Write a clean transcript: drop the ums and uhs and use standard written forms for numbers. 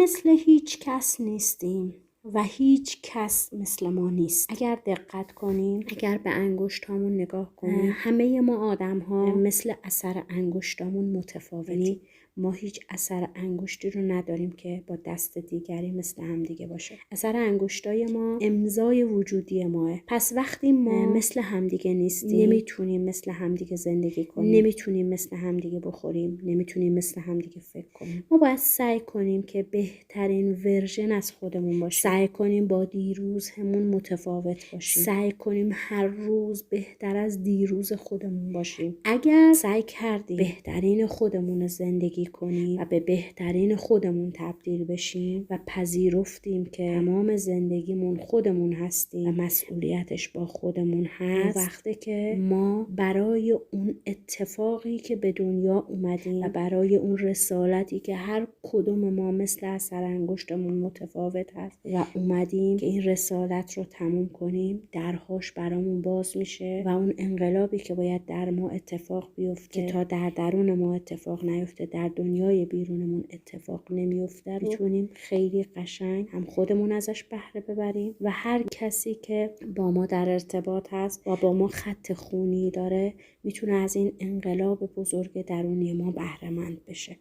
مثل هیچ کس نیستیم و هیچ کس مثل ما نیست. اگر دقت کنیم، اگر به انگشتامون نگاه کنیم، همه ما آدم ها مثل اثر انگشتامون متفاوتیم. ما هیچ اثر انگشتی رو نداریم که با دست دیگری مثل هم دیگه باشه. اثر انگشتای ما امضای وجودی ماه. پس وقتی ما مثل همدیگه نیستیم، نمیتونیم مثل همدیگه زندگی کنیم، نمیتونیم مثل همدیگه بخوریم، نمیتونیم مثل همدیگه فکر کنیم. ما باید سعی کنیم که بهترین ورژن از خودمون باشیم. سعی کنیم با دیروزمون متفاوت باشیم. سعی کنیم هر روز بهتر از دیروز خودمون باشیم. اگر سعی کردیم بهترین خودمون رو زندگی کنیم و به بهترین خودمون تبدیل بشیم و پذیرفتیم که تمام زندگیمون خودمون هستیم و مسئولیتش با خودمون هست، وقتی که ما برای اون اتفاقی که به دنیا اومدیم و برای اون رسالتی که هر کدوم ما مثل اثر انگشتمون متفاوت هست و اومدیم که این رسالت رو تموم کنیم، درهاش برامون باز میشه و اون انقلابی که باید در ما اتفاق بیفته که تا در درون ما اتفاق نیفته، در دنیای بیرونمون اتفاق نمیفته، میتونیم خیلی قشنگ هم خودمون ازش بهره ببریم و هر کسی که با ما در ارتباط هست و با ما خط خونی داره میتونه از این انقلاب بزرگ درونی ما بهره مند بشه.